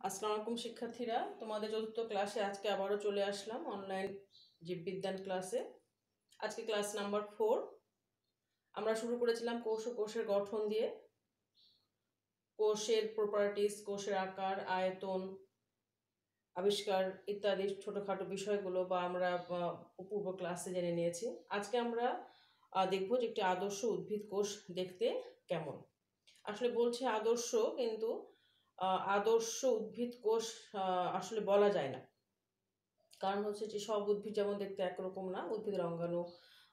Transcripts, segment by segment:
আসসালামু আলাইকুম শিক্ষার্থীরা, তোমাদের চতুর্থ ক্লাসে আজকে আবারও চলে আসলাম অনলাইন জীববিজ্ঞান ক্লাসে। আজকে ক্লাস নাম্বার 4। আমরা শুরু করেছিলাম কোষ ও কোষের গঠন দিয়ে। কোষের প্রপার্টিস, কোষের আকার, আয়তন, আবিষ্কার ইত্যাদি ছোটখাটো বিষয়গুলো বা আমরা পূর্ব ক্লাসে জেনে নিয়েছি। আজকে আমরা দেখব যে একটি আদর্শ উদ্ভিদ কোষ দেখতে কেমন। আসলে বলছে আদর্শ, কিন্তু আদর্শ উদ্ভিদ কোষ আসলে বলা যায় না। কারণ হচ্ছে যে সব উদ্ভিদ যেমন দেখতে একরকম না, উদ্ভিদের অঙ্গাণু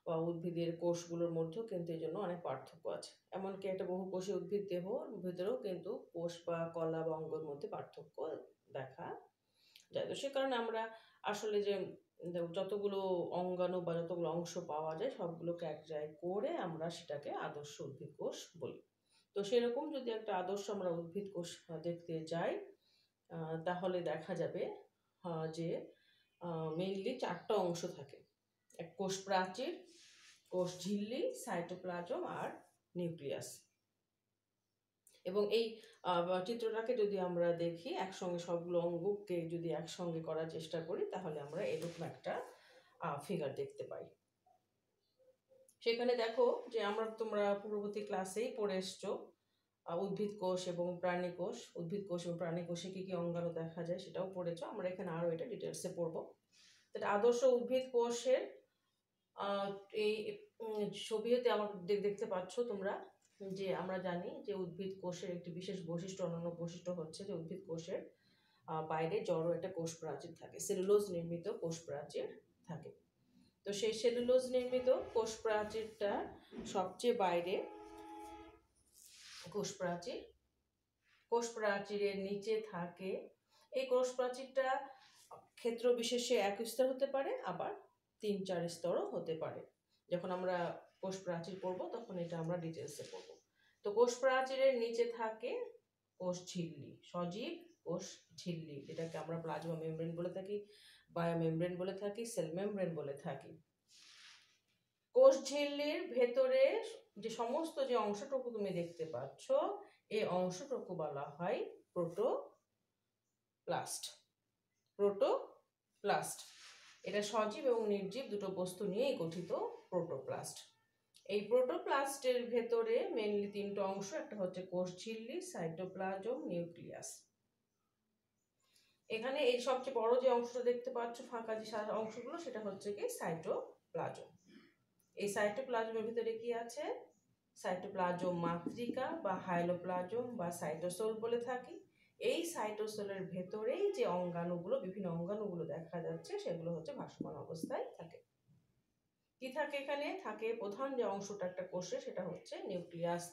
বা উদ্ভিদের কোষগুলোর মধ্যেও কিন্তু এই জন্য অনেক পার্থক্য আছে। এমনকি একটা বহুকোষী উদ্ভিদ দেহ ভিতরেও কিন্তু কোষ বা কলা বা অঙ্গের মধ্যে পার্থক্য দেখা যায়। তো সে কারণে আমরা আসলে যে যতগুলো অঙ্গাণু বা যতগুলো অংশ পাওয়া যায় সবগুলোকে এক জায়গায় করে আমরা সেটাকে আদর্শ উদ্ভিদ কোষ বলি। তো সেরকম যদি একটা আদর্শ আমরা উদ্ভিদ কোষ দেখতে যাই, তাহলে দেখা যাবে যে মেইনলি 4টা অংশ থাকে। এক কোষ প্রাচীর, কোষ ঝিল্লি, সাইটোপ্লাজম আর নিউক্লিয়াস। এবং এই চিত্রটাকে যদি আমরা দেখি, একসঙ্গে সবগুলো অঙ্গকে যদি একসঙ্গে করার চেষ্টা করি, তাহলে আমরা এরকম একটা ফিগার দেখতে পাই। সেখানে দেখো যে তোমরা পূর্ববর্তী ক্লাসেই পড়ে এসছো উদ্ভিদ কোষ এবং প্রাণী কোষ। উদ্ভিদ কোষ এবং প্রাণী কোষে কি কি অঙ্গাণু দেখা যায় সেটাও পড়েছো। আমরা এখানে আরো এটা ডিটেলসে পড়বো। আদর্শ উদ্ভিদ কোষের এই ছবিতে আমার দেখতে পাচ্ছ তোমরা যে আমরা জানি যে উদ্ভিদ কোষের একটি বিশেষ বৈশিষ্ট্য, অন্যান্য বৈশিষ্ট্য হচ্ছে যে উদ্ভিদ কোষের বাইরে জড়ো একটা কোষ প্রাচীর থাকে, সেলুলোজ নির্মিত কোষ প্রাচীর থাকে। তো সেই সেলুলোজ নির্মিত কোষ প্রাচীরটা সবচেয়ে বাইরে কোষ প্রাচীরের নিচে থাকে। এই কোষ প্রাচীরটা ক্ষেত্র বিশেষে 1 স্তর হতে পারে, আবার 3-4 স্তরও হতে পারে। যখন আমরা কোষ প্রাচীর পড়বো তখন এটা আমরা ডিটেলসে পড়বো। তো কোষ প্রাচীরের নিচে থাকে কোষ ঝিল্লি, সজীব কোষ ঝিল্লি, যেটাকে আমরা প্লাজমা মেমব্রেন বলে থাকি, বায়ো মেমব্রেন বলে থাকি, সেল মেমব্রেন বলে থাকি। কোষ ঝিল্লির ভেতরে যে সমস্ত যে অংশটুকু তুমি দেখতে পাচ্ছ, এই অংশটুকু বলা হয় প্রোটোপ্লাস্ট। এটা সজীব এবং নির্জীব দুটো বস্তু নিয়েই গঠিত প্রোটোপ্লাস্ট। এই প্রোটোপ্লাস্টের ভেতরে মেইনলি 3টা অংশ, একটা হচ্ছে কোষ ঝিল্লি, সাইটোপ্লাজম, নিউক্লিয়াস। এখানে এই সবচেয়ে বড় যে অংশটা দেখতে পাচ্ছ ফাঁকা যে সাদা অংশগুলো, সেটা হচ্ছে কি সাইটোপ্লাজম। এই সাইটোপ্লাজমের ভিতরে কি আছে? সাইটোপ্লাজম মাতৃকা বা হাইলোপ্লাজম বা সাইটোসোল বলে থাকি। এই সাইটোসোলের ভেতরেই যে অঙ্গাণুগুলো, বিভিন্ন অঙ্গাণুগুলো দেখা যাচ্ছে, সেগুলো হচ্ছে ভাসমান অবস্থায় থাকে। কি থাকে এখানে? থাকে প্রধান যে অংশটা একটা কোষে, সেটা হচ্ছে নিউক্লিয়াস।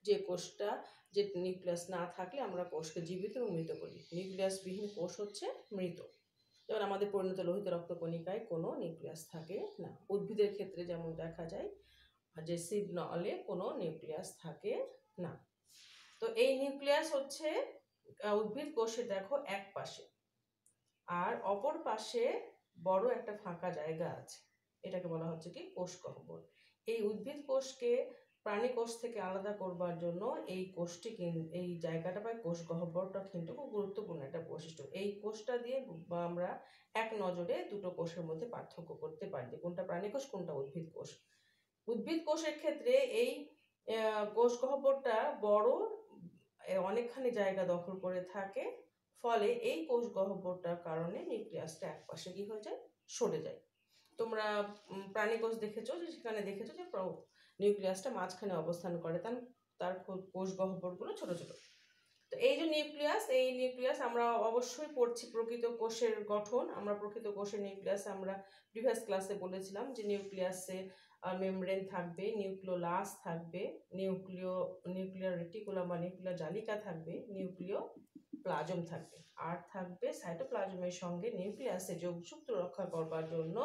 যে কোষটা, যে নিউক্লিয়াস না থাকলে আমরা কোষকে জীবিত এবং মৃত বলি। নিউক্লিয়াস বিহীন কোষ হচ্ছে মৃত। যেমন আমাদের পরিণত লোহিত রক্তকণিকায় কোনো নিউক্লিয়াস থাকে না। উদ্ভিদের ক্ষেত্রে যেমন দেখা যায় যে সিড নলে কোনো নিউক্লিয়াস থাকে না। তো এই নিউক্লিয়াস হচ্ছে উদ্ভিদ কোষে দেখো এক পাশে, আর অপর পাশে বড় একটা ফাঁকা জায়গা আছে, এটাকে বলা হচ্ছে কি কোষ গহ্বর। এই উদ্ভিদ কোষকে প্রাণী কোষ থেকে আলাদা করবার জন্য এই জায়গাটা বা কোষ গহ্বরটা কিন্তু খুব গুরুত্বপূর্ণ একটা বৈশিষ্ট্য। এই কোষটা দিয়ে আমরা এক নজরে দুটো কোষের মধ্যে পার্থক্য করতে পারি যে কোনটা প্রাণী কোষ, কোনটা উদ্ভিদ কোষ। উদ্ভিদ কোষের ক্ষেত্রে এই কোষ গহ্বরটা বড়, অনেকখানি জায়গা দখল করে থাকে, ফলে এই কোষ গহ্বরটার কারণে নিউক্লিয়াসটা একপাশে কি হয়ে যায়, সরে যায়। তোমরা প্রাণী কোষ দেখেছো যে সেখানে দেখেছো যে নিউক্লিয়াসটা মাঝখানে অবস্থান করে, তার কোষ গহ্বরগুলো ছোট ছোট। তো এই যে এই নিউক্লিয়াস আমরা অবশ্যই পড়ছি প্রকৃত কোষের গঠন। আমরা প্রকৃত কোষের নিউক্লিয়াস আমরা প্রিভিয়াস ক্লাসে বলেছিলাম যে নিউক্লিয়াসে মেমব্রেন থাকবে, নিউক্লিওলাস থাকবে, নিউক্লিয়ার রেটিকুলাম বা নিউক্লিয়ার জালিকা থাকবে, নিউক্লিওপ্লাজম থাকবে, আর থাকবে সাইটোপ্লাজমের সঙ্গে নিউক্লিয়াসে যোগসূত্র রক্ষা করবার জন্য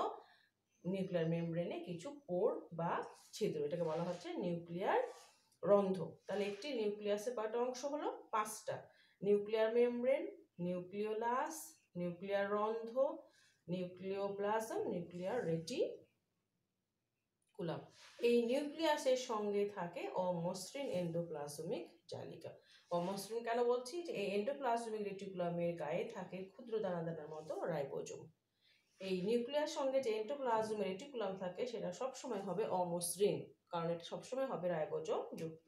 নিউক্লিয়ার মেমব্রেনে কিছু পোর বা ছিদ্র, এটাকে বলা হচ্ছে নিউক্লিয়ার রন্ধ্র। তাহলে একটি নিউক্লিয়াসের কয়টা অংশ হলো? 5টা। নিউক্লিয়ার মেমব্রেন, নিউক্লিওলাস, নিউক্লিয়ার রন্ধ্র, নিউক্লিওপ্লাজম, নিউক্লিয়ার রেটিকুলাম। এই নিউক্লিয়াসের সঙ্গে থাকে অমসৃণ এন্ডোপ্লাজমিক জালিকা। অমসৃণ কেন বলছি, যে এই এন্ডোপ্লাজমিক রেটিকুলামের গায়ে থাকে ক্ষুদ্র দানা দানার মতো রাইবোজোম। এই নিউক্লিয়াস সঙ্গে যে এন্ডোপ্লাজমিক রেটিকুলাম থাকে সেটা সবসময় হবে অমসৃণ, কারণ এটা সবসময় হবে রাইবোজোম যুক্ত।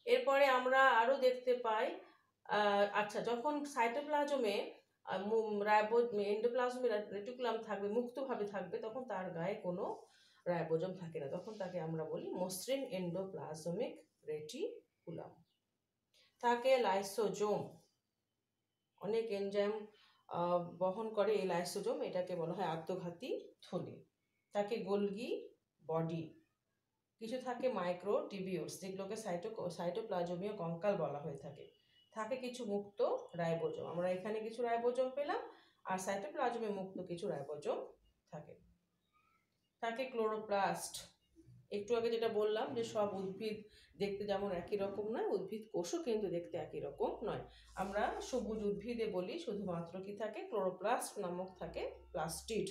এরপরে আমরা আরো দেখতে পাই, আচ্ছা, যখন সাইটোপ্লাজমে এন্ডোপ্লাজমিক রেটিকুলাম থাকবে, মুক্তভাবে থাকবে, তখন তার গায়ে কোনো রাইবোজোম থাকে না, তখন তাকে আমরা বলি মসৃণ এন্ডোপ্লাজমিক রেটিকুলাম। থাকে লাইসোজোম, অনেক এনজাইম বহন করে এই লাইসোজোম, এটাকে বলা হয় আত্মঘাতী থলি। থাকে গোলগি বডি, কিছু থাকে মাইক্রোটিবিউলস, যেগুলোকে সাইটোপ্লাজমীয় কঙ্কাল বলা হয়ে থাকে। থাকে কিছু মুক্ত রাইবোজোম, আমরা এখানে কিছু রাইবোজোম পেলাম, আর সাইটোপ্লাজমে মুক্ত কিছু রাইবোজোম থাকে। থাকে ক্লোরোপ্লাস্ট, একটু আগে যেটা বললাম যে সব উদ্ভিদ দেখতে যেমন একই রকম নয়, উদ্ভিদ কোষও কিন্তু দেখতে একই রকম নয়। আমরা সবুজ উদ্ভিদে বলি শুধুমাত্র কি থাকে, ক্লোরোপ্লাস্ট নামক থাকে প্লাস্টিড,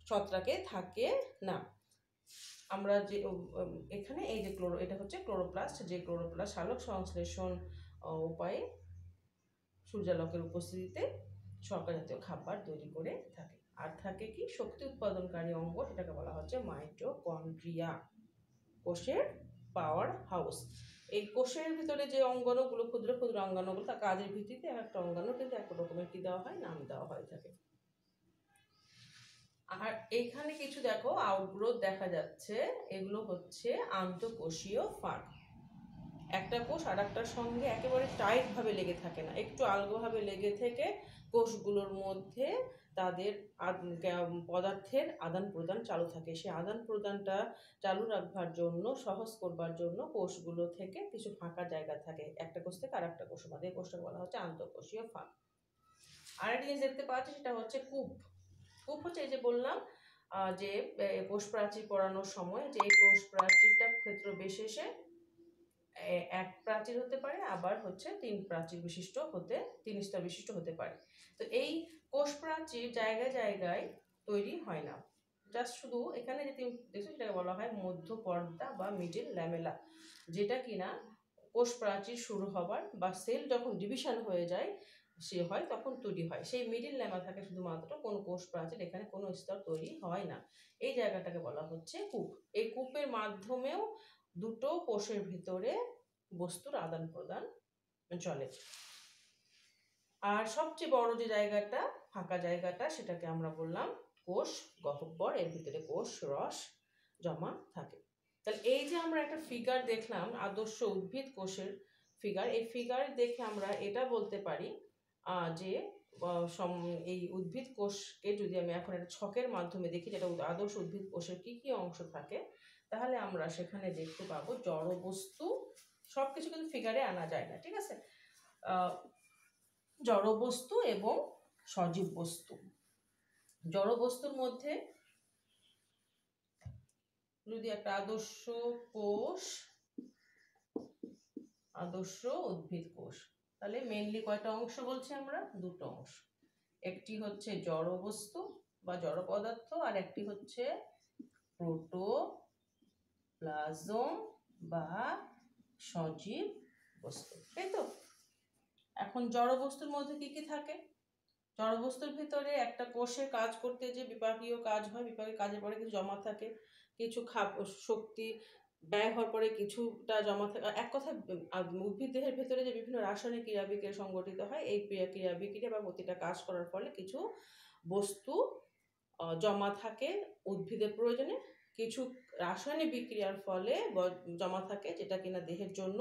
ছত্রাকে থাকে না। আমরা যে এখানে এই যে এটা হচ্ছে ক্লোরোপ্লাস্ট, যে ক্লোরোপ্লাস্ট সালোক সংশ্লেষণ উপায়ে সূর্যালোকের উপস্থিতিতে শর্করা জাতীয় খাবার তৈরি করে থাকে। আর থাকে কি শক্তি উৎপাদনকারী অঙ্গ, সেটাকে বলা হচ্ছে মাইটোকন্ড্রিয়া, কোষের পাওয়ার হাউস। এই কোষের ভিতরে যে অঙ্গাণুগুলো, ক্ষুদ্র ক্ষুদ্র অঙ্গাণুগুলো, তার কাজের ভিত্তিতে একটা অঙ্গাণু কিন্তু এক রকমের কি দেওয়া হয়, নাম দেওয়া হয়ে থাকে। আর এইখানে কিছু দেখো আউটগ্রোথ দেখা যাচ্ছে, এগুলো হচ্ছে আন্তঃকোষীয় ফাঁক। একটা কোষ আর একটার সঙ্গে একেবারে টাইট ভাবে লেগে থাকে না, একটু আলগোভাবে লেগে থেকে কোষগুলোর মধ্যে তাদের পদার্থের আদান প্রদান চালু থাকে। সেই আদান প্রদানটা চালু রাখবার জন্য, সহজ করবার জন্য কোষগুলো থেকে কিছু ফাঁকা জায়গা থাকে, একটা কোষ থেকে আর একটা কোষের মধ্যে। এই কোষটাকে বলা হচ্ছে আন্তঃকোষীয় ফাঁক। আরেকটা জিনিস দেখতে পাচ্ছি, সেটা হচ্ছে কূপ। কূপ হচ্ছে এই যে বললাম যে কোষ প্রাচীর পড়ানোর সময় যে কোষ প্রাচীরটা ক্ষেত্র বিশেষে এক প্রাচীর হতে পারে, আবার হচ্ছে তিন স্তর বিশিষ্ট হতে পারে। তো এই কোষ প্রাচীর জায়গায় জায়গায় তৈরি হয় না, জাস্ট শুধু এখানে যে দেখছো সেটাকে বলা হয় মধ্য পর্দা বা মিডল ল্যামেলা, যেটা কিনা কোষ প্রাচীর শুরু হবার বা সেল যখন ডিভিশন হয়ে যায় তখন তৈরি হয়। সেই মিডল ল্যামেলা থাকে শুধুমাত্র, কোনো কোষ প্রাচীর, এখানে কোনো স্তর তৈরি হয় না। এই জায়গাটাকে বলা হচ্ছে কূপ। এই কূপের মাধ্যমেও দুটো কোষের ভিতরে বস্তুর আদান প্রদান চলে। আর সবচেয়ে বড় যে জায়গাটা, ফাঁকা জায়গাটা, সেটাকে আমরা বললাম কোষ গহ্বর, এর ভিতরে কোষ রস জমা থাকে। তাহলে এই যে আমরা একটা ফিগার দেখলাম, আদর্শ উদ্ভিদ কোষের ফিগার, এই ফিগার দেখে আমরা এটা বলতে পারি যে এই উদ্ভিদ কোষকে যদি আমি এখন একটা ছকের মাধ্যমে দেখি, যেটা আদর্শ উদ্ভিদ কোষের কি কি অংশ থাকে, তাহলে আমরা সেখানে দেখতে পাবো জড় বস্তু, সবকিছু কিন্তু ফিগারে আনা যায় না, ঠিক আছে, জড় বস্তু এবং সজীব বস্তু। জড় বস্তুর মধ্যে যদি একটা আদর্শ কোষ, আদর্শ উদ্ভিদ কোষ, তাহলে মেইনলি কয়টা অংশ বলছি আমরা, দুটো অংশ। একটি হচ্ছে জড় বস্তু বা জড় পদার্থ, আর একটি হচ্ছে প্রোটোপ্লাজম বা সজীব বস্তু, তাই তো। এখন জড় বস্তুর মধ্যে কি কি থাকে, জড় বস্তুর ভিতরে একটা কোষের কাজ করতে যে বিপাকীয় কাজ হয়, বিপাকীয় কাজের পরে কিছু জমা থাকে, কিছু শক্তি ব্যয় হওয়ার পরে কিছুটা জমা থাকে। এক কথায় উদ্ভিদ দেহের ভেতরে যে বিভিন্ন রাসায়নিক ক্রিয়া বিক্রিয়া সংগঠিত হয়, এই ক্রিয়া বিক্রিয়া বা প্রতিটা কাজ করার ফলে কিছু বস্তু জমা থাকে উদ্ভিদের প্রয়োজনে, কিছু রাসায়নিক বিক্রিয়ার ফলে জমা থাকে যেটা কিনা দেহের জন্য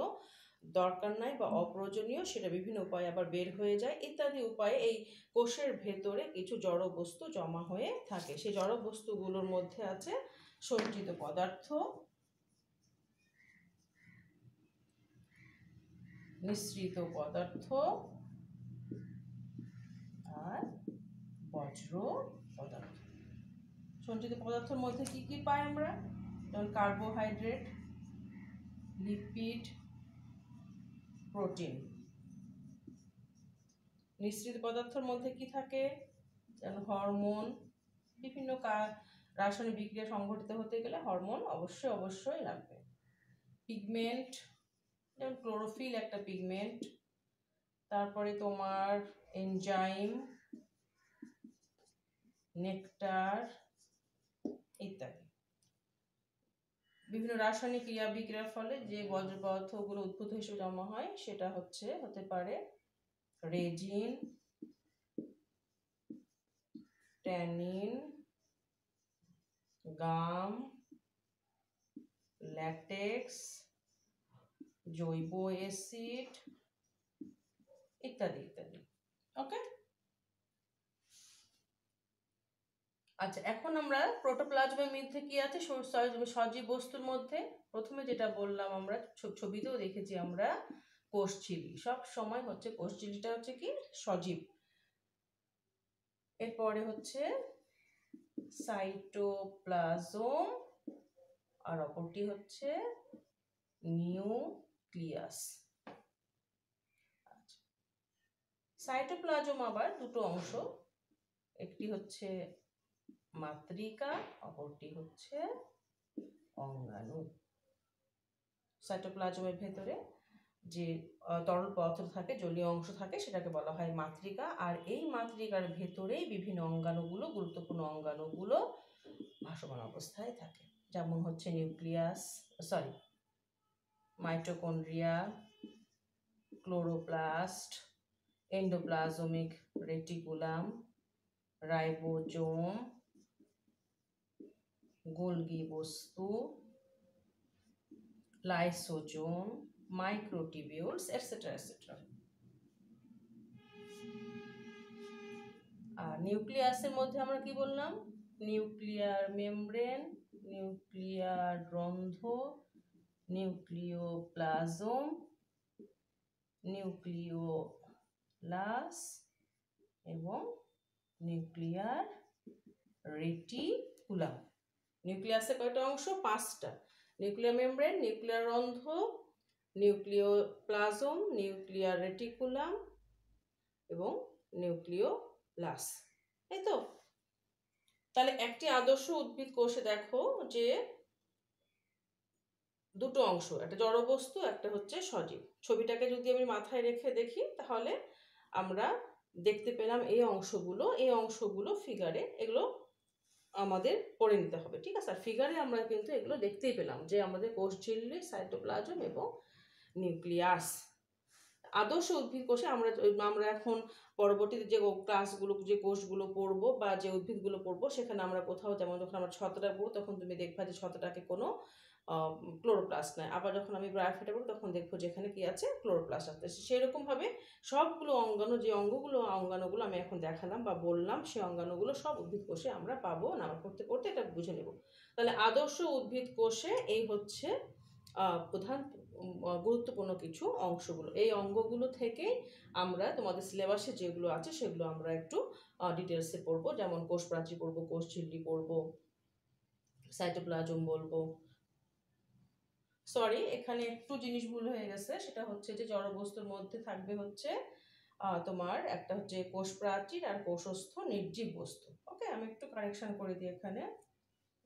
দরকার নাই বা অপ্রয়োজনীয়, সেটা বিভিন্ন উপায়ে আবার বের হয়ে যায়। ইত্যাদি উপায়ে এই কোষের ভেতরে কিছু জড় বস্তু জমা হয়ে থাকে। সেই জড় বস্তুগুলোর মধ্যে আছে সঞ্চিত পদার্থ, মিশ্রিত পদার্থ, আর বজ্র পদার্থ। সঞ্চিত পদার্থের মধ্যে কি কি পাই আমরা, যেমন কার্বোহাইড্রেট, লিপিড, প্রোটিন। মিশ্রিত পদার্থের মধ্যে কি থাকে, যেমন হরমোন, বিভিন্ন রাসায়নিক বিক্রিয়া সংঘটিত হতে গেলে হরমোন অবশ্যই লাগবে, পিগমেন্ট, যেমন ক্লোরোফিল একটা পিগমেন্ট, তারপরে তোমার এনজাইম, নেকটার ইত্যাদি। বিভিন্ন রাসায়নিক ক্রিয়া বিক্রিয়ার ফলে যে বর্জ্য পদার্থগুলো উদ্ভূত হিসেবে জমা হয় সেটা হতে পারে রেজিন, ট্যানিন, গাম, ল্যাটেক্স, জৈব অ্যাসিড ইত্যাদি ইত্যাদি। ওকে, আচ্ছা এখন আমরা প্রোটোপ্লাজমের মধ্যে কি আছে সজীব বস্তুর মধ্যে প্রথমে যেটা বললাম আমরা ছবিতেও দেখেছি আমরা কোষঝিল্লি, সব সময় হচ্ছে কোষঝিল্লিটা হচ্ছে কি সজীব। এরপরে হচ্ছে সাইটোপ্লাজম আর অপরটি হচ্ছে নিউক্লিয়াস। সাইটোপ্লাজম আবার দুটো অংশ, একটি হচ্ছে মাতৃকা, অপরটি হচ্ছে অঙ্গাণু। সাইটোপ্লাজমের ভেতরে যে তরল পদার্থ থাকে, জলীয় অংশ থাকে, সেটাকে বলা হয় মাতৃকা। আর এই মাতৃকার ভেতরেই বিভিন্ন অঙ্গাণুগুলো, গুরুত্বপূর্ণ অঙ্গাণুগুলো ভাসমান অবস্থায় থাকে, যেমন হচ্ছে mitochondria, chloroplast, endoplasmic reticulum, ribosome, Golgi বস্তু, লাইসোজোম, মাইক্রোটিবিউলস এটসেট্রা এটসেট্রা। আর নিউক্লিয়াসের মধ্যে আমরা কি বললাম? নিউক্লিয়ার মেমব্রেন, নিউক্লিয়ার রন্ধ্র, নিউক্লিওপ্লাজম, নিউক্লিওলাস এবং নিউক্লিয়ার রেটিকুলাম। নিউক্লিয়াসের কয়টা অংশ? 5টা। নিউক্লিয়ার মেমব্রেন, নিউক্লিয়ার রন্ধ্র, নিউক্লিওপ্লাজম, নিউক্লিয়ার রেটিকুলাম এবং নিউক্লিওলাস। তাই তো? তাহলে একটি আদর্শ উদ্ভিদ কোষে দেখো যে দুটো অংশ, একটা জড়বস্তু, একটা হচ্ছে সজীব। ছবিটাকে যদি আমি মাথায় রেখে দেখি তাহলে আমরা দেখতে পেলাম এই অংশগুলো ফিগারে, এগুলো আমাদের পড়ে নিতে হবে, ঠিক আছে? আর ফিগারে আমরা কিন্তু এগুলো দেখতেই পেলাম যে আমাদের কোষঝিল্লি, সাইটোপ্লাজম এবং নিউক্লিয়াস। আদর্শ উদ্ভিদ কোষে আমরা এখন পরবর্তীতে যে ক্লাসগুলো, যে কোষগুলো পড়বো বা যে উদ্ভিদগুলো পড়বো, সেখানে আমরা কোথাও, যেমন যখন আমরা ছত্রাক পড়বো তখন তুমি দেখবা যে ছত্রাকে কোনো ক্লোরোপ্লাস্ট নাই। আবার যখন আমি ব্রায়োফাইটা পড়বো তখন দেখবো যে এখানে কি আছে, ক্লোরোপ্লাস্ট আছে। সেরকম ভাবে সবগুলো অঙ্গাণু, যে অঙ্গাণুগুলো আমি এখন দেখালাম বা বললাম, সেই অঙ্গাণুগুলো সব উদ্ভিদ কোষে আমরা পাবো না। আমরা পড়তে পড়তে এটা বুঝে নেব। তাহলে আদর্শ উদ্ভিদ কোষে এই হচ্ছে প্রধান গুরুত্বপূর্ণ কিছু অংশগুলো। এই অঙ্গগুলো থেকে আমরা তোমাদের সিলেবাসে যেগুলো আছে সেগুলো আমরা একটু ডিটেলসে পড়বো, যেমন কোষ প্রাচীর পড়বো, কোষঝিল্লি পড়বো, সাইটোপ্লাজম বলবো। সরি, এখানে একটু জিনিস ভুল হয়ে গেছে, সেটা হচ্ছে যে জড়বস্তুর মধ্যে থাকবে হচ্ছে তোমার একটা হচ্ছে কোষ প্রাচীর আর কোষস্থ নির্জীব বস্তু। ওকে, আমি একটু কারেকশন করে দিই।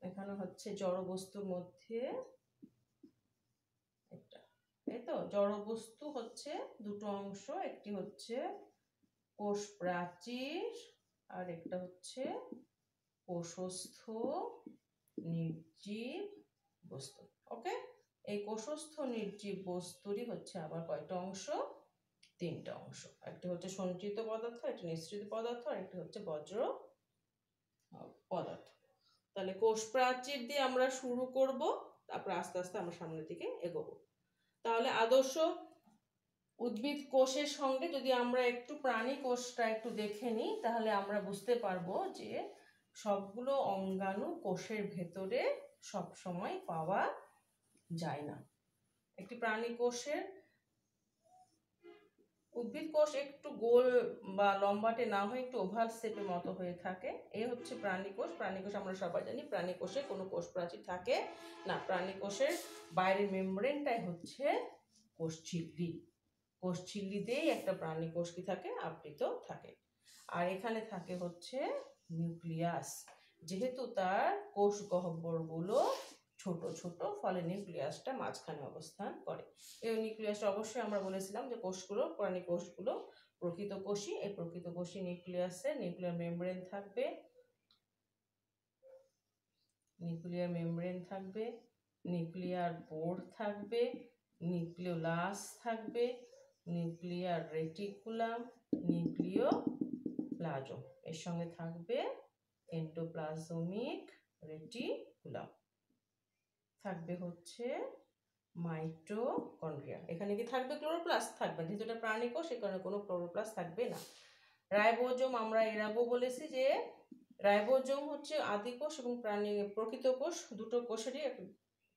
এখানে হচ্ছে জড়বস্তুর মধ্যে এই তো জড়বস্তু হচ্ছে দুটো অংশ, একটি হচ্ছে কোষ প্রাচীর আর একটা হচ্ছে কোষস্থ নির্জীব বস্তু। ওকে, এই কোষস্থ নির্জীব বস্তুরই হচ্ছে আবার কয়টা অংশ? 3টা অংশ। একটা হচ্ছে সঞ্চিত পদার্থ, একটা নিঃসৃত পদার্থ, আর একটা হচ্ছে বজ্র পদার্থ। তাহলে কোষ প্রাচীর দিয়ে আমরা শুরু করব, তারপর আস্তে আস্তে আমরা সামনের দিকে এগোবো। তাহলে আদর্শ উদ্ভিদ কোষের সঙ্গে যদি আমরা একটু প্রাণী কোষটা একটু দেখে নিই, তাহলে আমরা বুঝতে পারবো যে সবগুলো অঙ্গাণু কোষের ভেতরে সব সময় পাওয়া যায় না। একটি প্রাণী কোষের, উদ্ভিদ কোষ একটু গোল বা লম্বাটে না হয়ে একটু ওভাল শেপের মতো হয়ে থাকে। এই হচ্ছে প্রাণী কোষ। প্রাণী কোষ আমরা সবাই জানি, প্রাণী কোষে কোনো কোষ প্রাচীর থাকে না। প্রাণী কোষের বাইরের মেমব্রেনটাই হচ্ছে কোষঝিল্লি। কোষঝিল্লিতেই একটা প্রাণী কোষ কি থাকে, আবৃত থাকে। আর এখানে থাকে হচ্ছে নিউক্লিয়াস। যেহেতু তার কোষ গহ্বরগুলো ছোট ছোট, ফলে নিউক্লিয়াসটা মাঝখানে অবস্থান করে। এই নিউক্লিয়াসটা অবশ্যই আমরা বলেছিলাম যে কোষগুলো, প্রাণী কোষগুলো প্রকৃত কোষী। এই প্রকৃত কোষী নিউক্লিয়াসে নিউক্লিয়ার মেমব্রেন থাকবে, নিউক্লিয়ার পোর থাকবে, নিউক্লিওলাস থাকবে, নিউক্লিয়ার রেটিকুলাম, নিউক্লিওপ্লাজম, এর সঙ্গে থাকবে এন্ডোপ্লাজমিক রেটিকুলাম, থাকবে হচ্ছে মাইটোকন্ড্রিয়া। এখানে কি থাকবে? ক্লোরোপ্লাস্ট থাকবে, যেহেতু এটা প্রাণী কোষ এই কারণে কোনো ক্লোরোপ্লাস্ট থাকবে না। রাইবোজোম আমরা এর আগেও বলেছি যে রাইবোজোম হচ্ছে আদি কোষ এবং প্রকৃত কোষ দুটো কোষেরই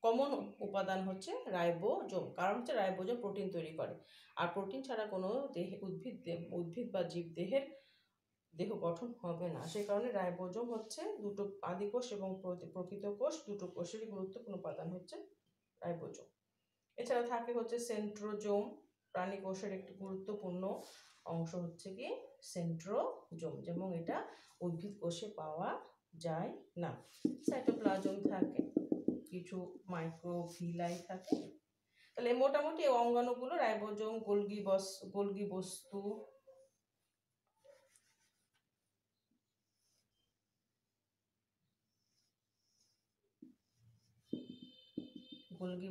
কমন উপাদান হচ্ছে রাইবোজোম। কারণ হচ্ছে রাইবোজোম প্রোটিন তৈরি করে, আর প্রোটিন ছাড়া কোনো উদ্ভিদ বা জীব দেহ গঠন হবে না। সেই কারণে রাইবোজোম হচ্ছে দুটো আদি কোষ এবং প্রকৃত কোষ দুটো কোষেরই গুরুত্বপূর্ণ উপাদান হচ্ছে রাইবোজোম। এছাড়া থাকে হচ্ছে সেন্ট্রোজোম, প্রাণী কোষের একটি গুরুত্বপূর্ণ অংশ হচ্ছে কি সেন্ট্রোজোম, যেমন এটা উদ্ভিদ কোষে পাওয়া যায় না। সাইটোপ্লাজম থাকে, কিছু মাইক্রোভিলাই থাকে। তাহলে মোটামুটি এই অঙ্গাণুগুলো রাইবোজোম, গোলগি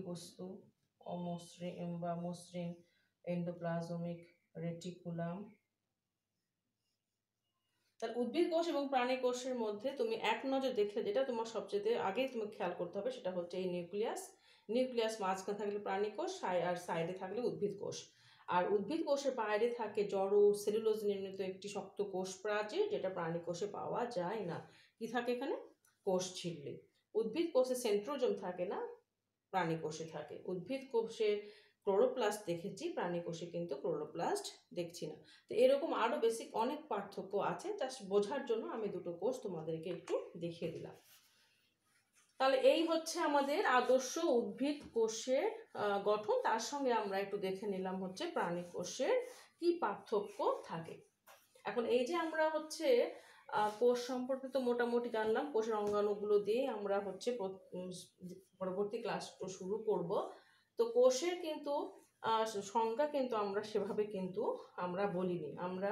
বস্তু, অমসৃণ বা মসৃণ এন্ডোপ্লাজমিক রেটিকুলাম। তাহলে উদ্ভিদ কোষ এবং প্রাণী কোষের মধ্যে তুমি এক নজর দেখলে যেটা তোমার সবচেয়ে আগে তুমি খেয়াল করতে হবে সেটা হচ্ছে এই নিউক্লিয়াস মাঝখানে থাকলে প্রাণী কোষ, আর সাইডে থাকলে উদ্ভিদ কোষ। আর উদ্ভিদ কোষের বাইরে থাকে জড় সেলুলোজ নির্মিত একটি শক্ত কোষ প্রাচীর, যেটা প্রাণী কোষে পাওয়া যায় না। কি থাকে এখানে? কোষ ঝিল্লি। উদ্ভিদ কোষে সেন্ট্রোজোম থাকে না, প্রাণী কোষে থাকে। উদ্ভিদ কোষে ক্লোরোপ্লাস্ট দেখেছি, প্রাণী কোষে কিন্তু ক্লোরোপ্লাস্ট দেখছি না। তো এরকম আরো বেসিক অনেক পার্থক্য আছে, জাস্ট বোঝার জন্য আমি দুটো কোষ তোমাদেরকে একটু দেখিয়ে দিলাম। তাহলে এই হচ্ছে আমাদের আদর্শ উদ্ভিদ কোষের গঠন। তার সঙ্গে আমরা একটু দেখে নিলাম হচ্ছে প্রাণী কোষের কি পার্থক্য থাকে। এখন এই যে আমরা হচ্ছে কোষ সম্পর্কে তো মোটামুটি জানলাম, কোষের অঙ্গাণুগুলো দিয়ে আমরা হচ্ছে পরবর্তী ক্লাস শুরু করব। তো কোষের কিন্তু সংজ্ঞা কিন্তু আমরা সেভাবে কিন্তু আমরা বলিনি। আমরা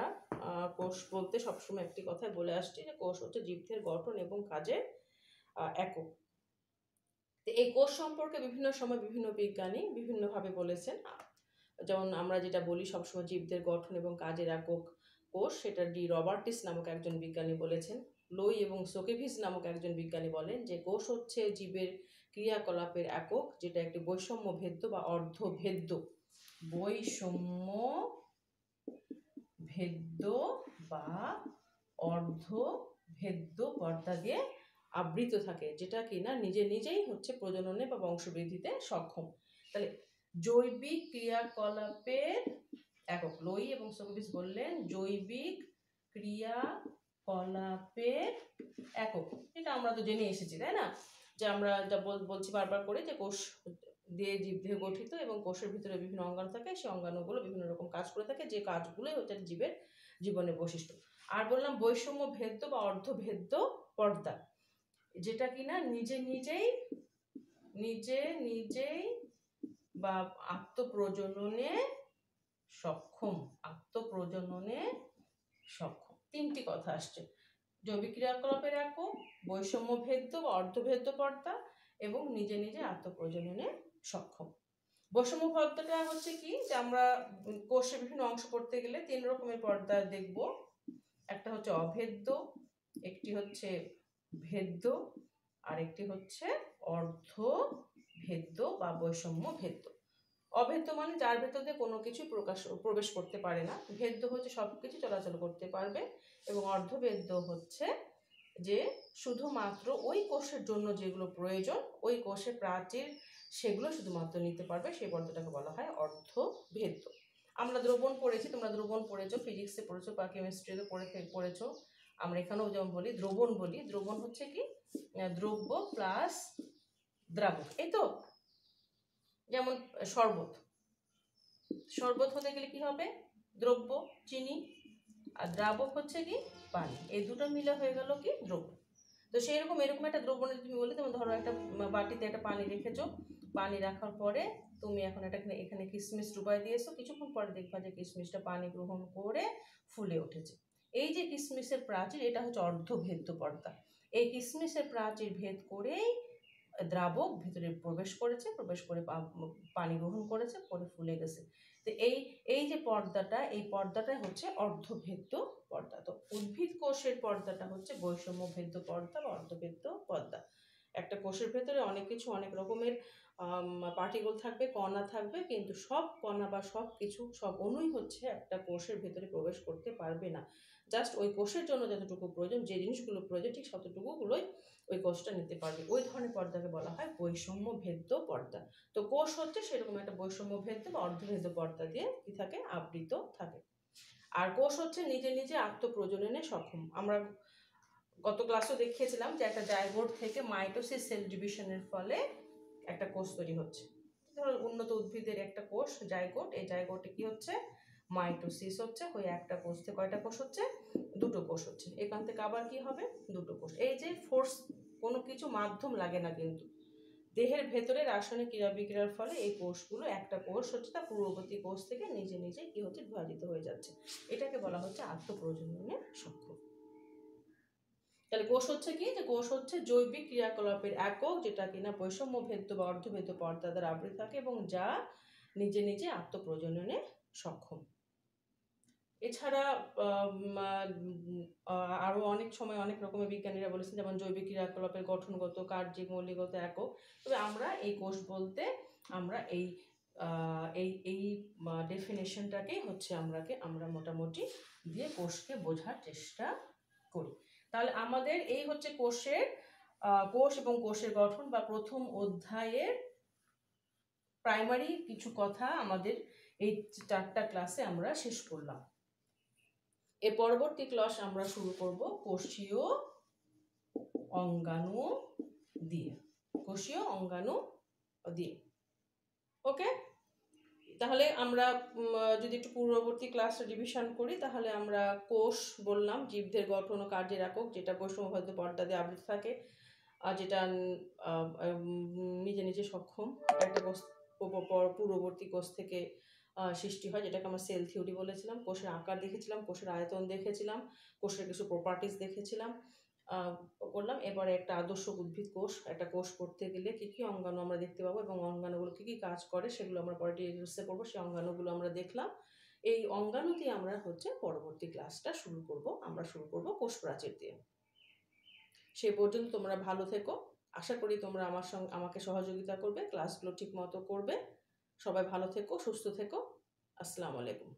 কোষ বলতে সবসময় একটি কথাই বলে আসছি যে কোষ হচ্ছে জীবদের গঠন এবং কাজের একক। তো এই কোষ সম্পর্কে বিভিন্ন সময় বিভিন্ন বিজ্ঞানী বিভিন্নভাবে বলেছেন। যেমন আমরা যেটা বলি সবসময় জীবদের গঠন এবং কাজের একক কোষ, সেটা ডি রবার্টিস নামক একজন বিজ্ঞানী বলেছেন। লোই এবং সোকেভিজ নামক একজন বিজ্ঞানী বলেন যে কোষ হচ্ছে জীবের ক্রিয়াকলাপের একক, যেটা একটি বৈষম্যভেদ্য বা অর্ধভেদ্য পর্দা দিয়ে আবৃত থাকে, যেটা কিনা নিজেই হচ্ছে প্রজননে বা বংশবৃদ্ধিতে সক্ষম। তাহলে জৈবিক ক্রিয়াকলাপের একক, লোই এবং সোকেভিজ বললেন জৈবিক ক্রিয়াকলাপের একক। এটা আমরা তো জেনে এসেছি, তাই না? যে আমরা যা বলছি বারবার করে যে কোষ দিয়ে জীবদেহ গঠিত এবং কোষের ভিতরে বিভিন্ন অঙ্গাণু থাকে, সেই অঙ্গাণুগুলো বিভিন্ন রকম কাজ করে থাকে, যে কাজগুলোই হচ্ছে জীবের জীবনের বৈশিষ্ট্য। আর বললাম বৈষম্য ভেদ্য বা অর্ধভেদ্য পর্দা, যেটা কিনা নিজেই বা আত্মপ্রজননে সক্ষম। তিনটি কথা আসছে: জৈবিক ক্রিয়াকলাপের একক, বৈষম্য ভেদ্য বা অর্ধভেদ্য পর্দা এবং নিজে আত্মপ্রজননে সক্ষম। বৈষম্য পর্দাটা হচ্ছে কি, যে আমরা কোষে বিভিন্ন অংশ করতে গেলে তিন রকমের পর্দা দেখব। একটা হচ্ছে অভেদ্য, একটি হচ্ছে ভেদ্য, আর একটি হচ্ছে অর্ধভেদ্য বা বৈষম্য ভেদ্য। অভেদ্য মানে যার ভেতর দিয়ে কোনো কিছু প্রবেশ করতে পারে না। ভেদ্য হচ্ছে সবকিছু চলাচল করতে পারবে। এবং অর্ধভেদ্য হচ্ছে যে শুধুমাত্র ওই কোষের জন্য যেগুলো প্রয়োজন, ওই কোষের প্রাচীর সেগুলো শুধুমাত্র নিতে পারবে, সেই পর্দাটাকে বলা হয় অর্ধভেদ্য। আমরা দ্রবণ পড়েছি, তোমরা দ্রবণ পড়েছো, ফিজিক্সে পড়েছো বা কেমিস্ট্রিতে আমরা এখানেও যেমন বলি দ্রবণ হচ্ছে কি দ্রব্য প্লাস দ্রাবক। এই তো যেমন শরবত হতে গেলে কি হবে? দ্রব্য চিনি, আর দ্রাবক হচ্ছে কি পানি। এই দুটো মিলে হয়ে গেল কি দ্রব্য। তো সেইরকম এরকম একটা দ্রবণে তুমি বলি, তুমি ধরো একটা বাটিতে একটা পানি রেখেছো, পানি রাখার পরে তুমি এখন এটা এখানে কিশমিশ ডুবাই দিয়েছো, কিছুক্ষণ পরে দেখবা যে কিশমিশটা পানি গ্রহণ করে ফুলে উঠেছে। এই যে কিশমিশের প্রাচীর, এটা হচ্ছে অর্ধভেদ্য পর্দা। এই কিশমিশের প্রাচীর ভেদ করেই দ্রাবক ভিতরে প্রবেশ করেছে, প্রবেশ করে পানি গ্রহণ করেছে, পরে ফুলে গেছে। তো এই যে পর্দাটা, এই পর্দাটাই হচ্ছে অর্ধভেদ্য পর্দা। তো উদ্ভিদ কোষের পর্দাটা হচ্ছে বৈষম্য ভেদ্য পর্দা বা অর্ধভেদ্য পর্দা। একটা কোষের ভেতরে অনেক কিছু, অনেক রকমের পার্টিকল থাকবে, কণা থাকবে, কিন্তু সব কণা বা সব কিছু, সব অণুই হচ্ছে একটা কোষের ভেতরে প্রবেশ করতে পারবে না। জাস্ট ওই কোষের জন্য যতটুকু প্রয়োজন, যে জিনিসগুলো প্রয়োজন, ঠিক ততটুকুগুলোই ওই কোষটা নিতে পারবে। ওই ধরনের পর্দাকে বলা হয় বৈষম্য ভেদ্য পর্দা। তো কোষ হচ্ছে সেরকম একটা বৈষম্য ভেদ্য বা অর্ধভেদ্য পর্দা দিয়ে কি থাকে, আবৃত থাকে। আর কোষ হচ্ছে নিজে নিজে আত্মপ্রজননে সক্ষম। আমরা গত ক্লাসও দেখিয়েছিলাম যে একটা জাইগোট থেকে মাইটোসিস সেল ডিভিশনের ফলে একটা কোষ তৈরি হচ্ছে। ধরো উন্নত উদ্ভিদের একটা কোষ জাইগোট, এই জাইগোটে কি হচ্ছে, মাইটোসিস হচ্ছে, ওই একটা কোষ থেকে কয়টা কোষ হচ্ছে, দুটো কোষ হচ্ছে। এখান থেকে আবার কি হবে, দুটো কোষ। এই যে ফোর্স, কোনো কিছু মাধ্যম লাগে না, কিন্তু দেহের ভেতরে রাসায়নিক ক্রিয়া বিক্রিয়ার ফলে এই কোষগুলো, একটা কোষ হচ্ছে তার পূর্ববর্তী কোষ থেকে নিজে নিজে কি হচ্ছে, বিভাজিত হয়ে যাচ্ছে। এটাকে বলা হচ্ছে আত্মপ্রজননে সক্ষম। তাহলে কোষ হচ্ছে কি, যে কোষ হচ্ছে জৈবিক ক্রিয়াকলাপের একক, যেটা কিনা বৈষম্য ভেদ্য বা অর্ধভেদ্য পর্দা দ্বারা আবৃত থাকে এবং যা নিজে নিজে আত্মপ্রজননে সক্ষম। এছাড়া আরো অনেক সময় অনেক রকমের বিজ্ঞানীরা বলেছেন, যেমন জৈবিক ক্রিয়াকলাপের গঠনগত, কার্যিক, মৌলিকগত একক। তবে আমরা এই কোষ বলতে আমরা এই ডেফিনেশনটাকেই হচ্ছে আমরা মোটামুটি দিয়ে কোষকে বোঝার চেষ্টা করি। তাহলে আমাদের এই হচ্ছে কোষ এবং কোষের গঠন বা প্রথম অধ্যায়ের প্রাইমারি কিছু কথা আমাদের এই 4টা ক্লাসে আমরা শেষ করলাম। এর পরবর্তী ক্লাস আমরা শুরু করব কোষীয় অঙ্গাণু দিয়ে, কোষীয় অঙ্গাণু দিয়ে। ওকে, তাহলে আমরা যদি একটু পূর্ববর্তী ক্লাস রিভিশন করি, তাহলে আমরা কোষ বললাম জীবদের গঠন ও কার্যের একক, যেটা বৈষম্যভেদ্য পর্দা দিয়ে আবৃত থাকে, আর যেটা নিজে নিজে সক্ষম। একটা কোষ পূর্ববর্তী কোষ থেকে সৃষ্টি হয়, যেটাকে আমরা সেল থিওরি বলেছিলাম। কোষের আকার দেখেছিলাম, কোষের আয়তন দেখেছিলাম, কোষের কিছু প্রপার্টিস দেখেছিলাম, করলাম। এবারে একটা আদর্শ উদ্ভিদ কোষ, একটা কোষ করতে গেলে কি কি অঙ্গাণু আমরা দেখতে পাবো এবং অঙ্গাণুগুলো কি কি কাজ করে সেগুলো আমরা পরে ডিটেলসে পড়বো। সেই অঙ্গাণুগুলো আমরা দেখলাম। এই অঙ্গাণু দিয়ে আমরা হচ্ছে পরবর্তী ক্লাসটা শুরু করব। আমরা শুরু করব কোষ প্রাচীর দিয়ে। সেই পর্যন্ত তোমরা ভালো থেকো। আশা করি তোমরা আমাকে সহযোগিতা করবে, ক্লাসগুলো ঠিক মতো করবে। সবাই ভালো থেকো, সুস্থ থেকো। আসসালামু আলাইকুম।